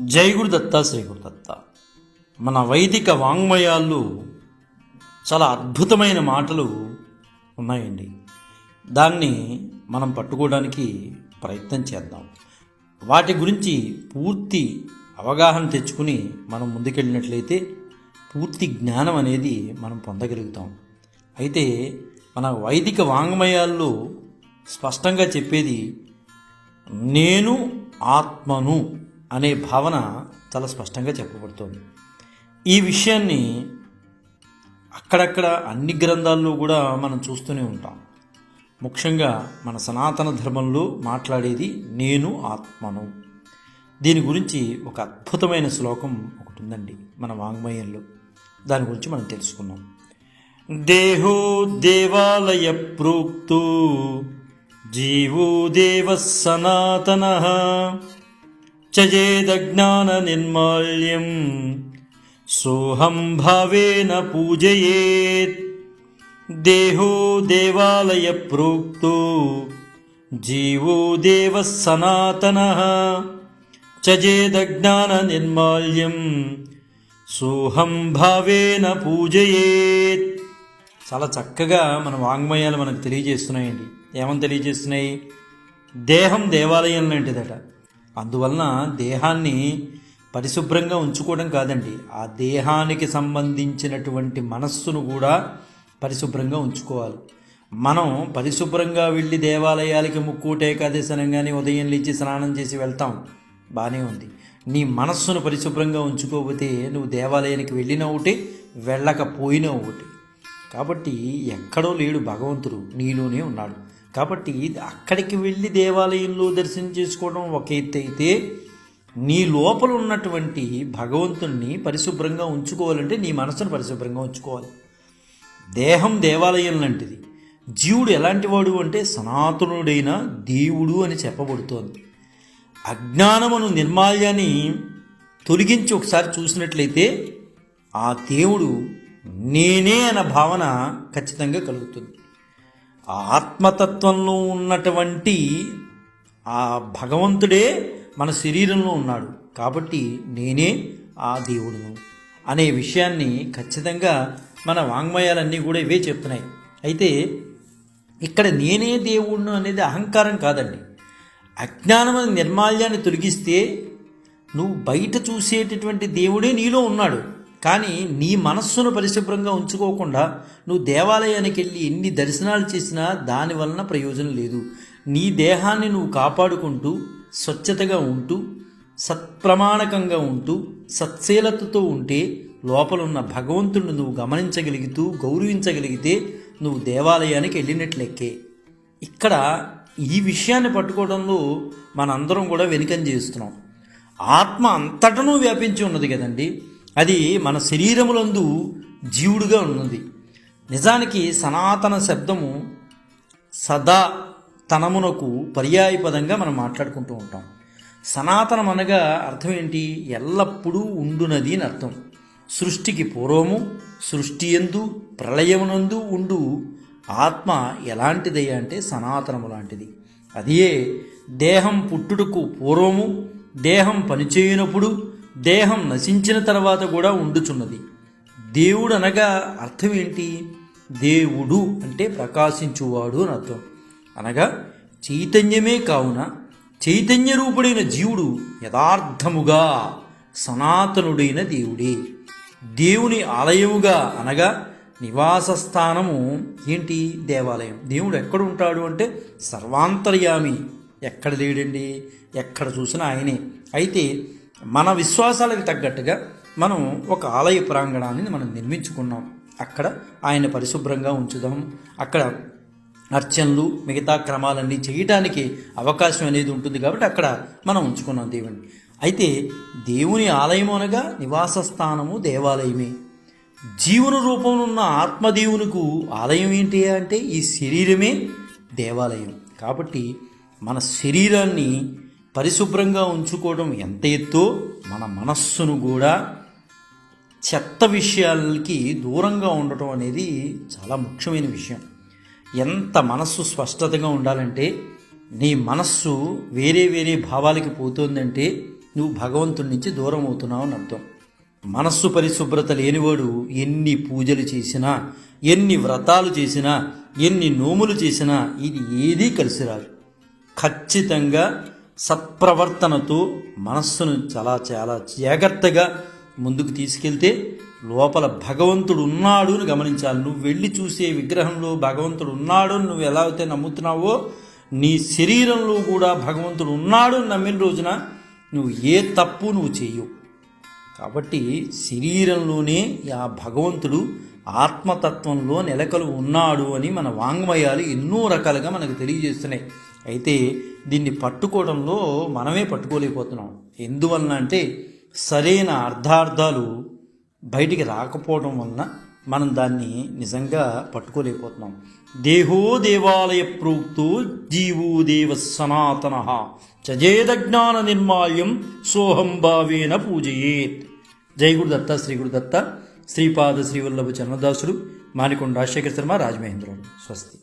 జై గురుదత్త శ్రీ గురుదత్త. మన వైదిక వాంగ్మయాల్లో చాలా అద్భుతమైన మాటలు ఉన్నాయండి. దాన్ని మనం పట్టుకోవడానికి ప్రయత్నం చేద్దాం. వాటి గురించి పూర్తి అవగాహన తెచ్చుకుని మనం ముందుకెళ్ళినట్లయితే పూర్తి జ్ఞానం అనేది మనం పొందగలుగుతాం. అయితే మన వైదిక వాంగ్మయాల్లో స్పష్టంగా చెప్పేది నేను ఆత్మను అనే భావన చాలా స్పష్టంగా చెప్పబడుతోంది. ఈ విషయాన్ని అక్కడక్కడ అన్ని గ్రంథాల్లో కూడా మనం చూస్తూనే ఉంటాం. ముఖ్యంగా మన సనాతన ధర్మంలో మాట్లాడేది నేను ఆత్మను. దీని గురించి ఒక అద్భుతమైన శ్లోకం ఒకటి ఉందండి మన వాంగ్మయంలో. దాని గురించి మనం తెలుసుకున్నాం. దేహో దేవాలయ ప్రోక్తో జీవో దేవ సనాతనః చజేదజ్ఞాన నిర్మాల్యం సోహం భావేన పూజయేత్. దేహో దేవాలయ ప్రోక్తో జీవో దేవ సనాతనః చజేదజ్ఞాన నిర్మాల్యం సోహం భావేన పూజయేత్. చాలా చక్కగా మన వాంగ్మయాలు మనకు తెలియజేస్తున్నాయండి. ఏమని తెలియజేస్తున్నాయి? దేహం దేవాలయం లాంటిదట. అందువలన దేహాన్ని పరిశుభ్రంగా ఉంచుకోవడం కాదండి, ఆ దేహానికి సంబంధించినటువంటి మనస్సును కూడా పరిశుభ్రంగా ఉంచుకోవాలి. మనం పరిశుభ్రంగా వెళ్ళి దేవాలయాలకి ముక్కోటి ఏకాదశి అనగానే ఉదయం లేచి స్నానం చేసి వెళ్తాం, బాగానే ఉంది. నీ మనస్సును పరిశుభ్రంగా ఉంచుకోకపోతే నువ్వు దేవాలయానికి వెళ్ళిన ఒకటి, వెళ్ళకపోయినా ఒకటి. కాబట్టి ఎక్కడో లేడు భగవంతుడు, నీలోనే ఉన్నాడు. కాబట్టి అక్కడికి వెళ్ళి దేవాలయంలో దర్శనం చేసుకోవడం ఒక ఎత్తు అయితే, నీ లోపల ఉన్నటువంటి భగవంతుణ్ణి పరిశుభ్రంగా ఉంచుకోవాలంటే నీ మనసును పరిశుభ్రంగా ఉంచుకోవాలి. దేహం దేవాలయం లాంటిది. జీవుడు ఎలాంటి వాడు అంటే సనాతనుడైన దేవుడు అని చెప్పబడుతోంది. అజ్ఞానమును నిర్మాల్యాన్ని తొలగించి ఒకసారి చూసినట్లయితే ఆ దేవుడు నేనే అన్న భావన ఖచ్చితంగా కలుగుతుంది. ఆ ఆత్మతత్వంలో ఉన్నటువంటి ఆ భగవంతుడే మన శరీరంలో ఉన్నాడు. కాబట్టి నేనే ఆ దేవుడును అనే విషయాన్ని ఖచ్చితంగా మన వాంగ్మయాలన్నీ కూడా ఇవే చెప్తున్నాయి. అయితే ఇక్కడ నేనే దేవుడును అనేది అహంకారం కాదండి. అజ్ఞానమైన నిర్మాల్యాన్ని తొలగిస్తే నువ్వు బయట చూసేటటువంటి దేవుడే నీలో ఉన్నాడు. కానీ నీ మనస్సును పరిశుభ్రంగా ఉంచుకోకుండా నువ్వు దేవాలయానికి వెళ్ళి ఎన్ని దర్శనాలు చేసినా దాని వలన ప్రయోజనం లేదు. నీ దేహాన్ని నువ్వు కాపాడుకుంటూ స్వచ్ఛతగా ఉంటూ సత్ప్రమాణకంగా ఉంటూ సత్శీలతతో ఉంటే లోపలున్న భగవంతుడిని నువ్వు గమనించగలుగుతూ గౌరవించగలిగితే నువ్వు దేవాలయానికి వెళ్ళినట్లెక్కే. ఇక్కడ ఈ విషయాన్ని పట్టుకోవడంలో మనందరం కూడా వెనుకం చేస్తున్నాం. ఆత్మ అంతటను వ్యాపించి ఉన్నది కదండి. అది మన శరీరములందు జీవుడుగా ఉన్నది. నిజానికి సనాతన శబ్దము సదా తనమునకు పర్యాయపదంగా మనం మాట్లాడుకుంటూ ఉంటాం. సనాతనం అనగా అర్థం ఏంటి? ఎల్లప్పుడూ ఉండునది అని అర్థం. సృష్టికి పూర్వము, సృష్టి యందు, ప్రళయమునందు ఉండు ఆత్మ ఎలాంటిదయ్యా అంటే సనాతనము లాంటిది. అదే దేహం పుట్టుటకు పూర్వము, దేహం పనిచేయనప్పుడు, దేహం నశించిన తర్వాత కూడా ఉండుచున్నది. దేవుడు అనగా అర్థం ఏంటి? దేవుడు అంటే ప్రకాశించువాడు అని అర్థం. అనగా చైతన్యమే కావున చైతన్య రూపుడైన జీవుడు యథార్థముగా సనాతనుడైన దేవుడే. దేవుని ఆలయముగా అనగా నివాస స్థానము ఏంటి? దేవాలయం. దేవుడు ఎక్కడ ఉంటాడు అంటే సర్వాంతర్యామి. ఎక్కడ లేడండి, ఎక్కడ చూసినా ఆయనే. అయితే మన విశ్వాసాలకు తగ్గట్టుగా మనం ఒక ఆలయ ప్రాంగణాన్ని మనం నిర్మించుకున్నాం. అక్కడ ఆయన పరిశుభ్రంగా ఉంచుదాం. అక్కడ అర్చనలు మిగతా క్రమాలన్నీ చేయటానికి అవకాశం అనేది ఉంటుంది. కాబట్టి అక్కడ మనం ఉంచుకున్నాం దేవుణ్ణి. అయితే దేవుని ఆలయం అనగా నివాస స్థానము దేవాలయమే. జీవుని రూపంలో ఉన్న ఆత్మదేవునికి ఆలయం ఏంటి అంటే ఈ శరీరమే దేవాలయం. కాబట్టి మన శరీరాన్ని పరిశుభ్రంగా ఉంచుకోవడం ఎంత ఎత్తో మన మనస్సును కూడా చెత్త విషయాలకి దూరంగా ఉండటం అనేది చాలా ముఖ్యమైన విషయం. ఎంత మనస్సు స్పష్టతగా ఉండాలంటే నీ మనస్సు వేరే వేరే భావాలకి పోతుందంటే నువ్వు భగవంతుడి నుంచి దూరం అవుతున్నావు అని అర్థం. మనస్సు పరిశుభ్రత లేనివాడు ఎన్ని పూజలు చేసినా, ఎన్ని వ్రతాలు చేసినా, ఎన్ని నోములు చేసినా ఇది ఏదీ కలిసి రాదు. ఖచ్చితంగా సత్ప్రవర్తనతో మనస్సును చాలా చాలా జాగ్రత్తగా ముందుకు తీసుకెళ్తే లోపల భగవంతుడు ఉన్నాడు అని గమనించాలి. నువ్వు వెళ్ళి చూసే విగ్రహంలో భగవంతుడు ఉన్నాడు అని నువ్వు ఎలా అయితే నమ్ముతున్నావో, నీ శరీరంలో కూడా భగవంతుడు ఉన్నాడు అని నమ్మిన రోజున నువ్వు ఏ తప్పు నువ్వు చేయవు. కాబట్టి శరీరంలోనే ఆ భగవంతుడు ఆత్మతత్వంలో నెలకలు ఉన్నాడు అని మన వాంగ్మయాలు ఎన్నో రకాలుగా మనకు తెలియజేస్తున్నాయి. అయితే దీన్ని పట్టుకోవడంలో మనమే పట్టుకోలేకపోతున్నాం. ఎందువలన అంటే సరైన అర్థార్థాలు బయటికి రాకపోవడం వలన మనం దాన్ని నిజంగా పట్టుకోలేకపోతున్నాం. దేహో దేవాలయ ప్రోక్తో జీవో దేవ సనాతన చజేద జ్ఞాన నిర్మాల్యం సోహం భావేన పూజయేత్. జై గురుదత్త, శ్రీ గురుదత్త, శ్రీపాద శ్రీవల్లభ చరణదాసుడు, మానికొండ రాజశేఖర శర్మ, రాజమహేంద్రుడు. స్వస్తి.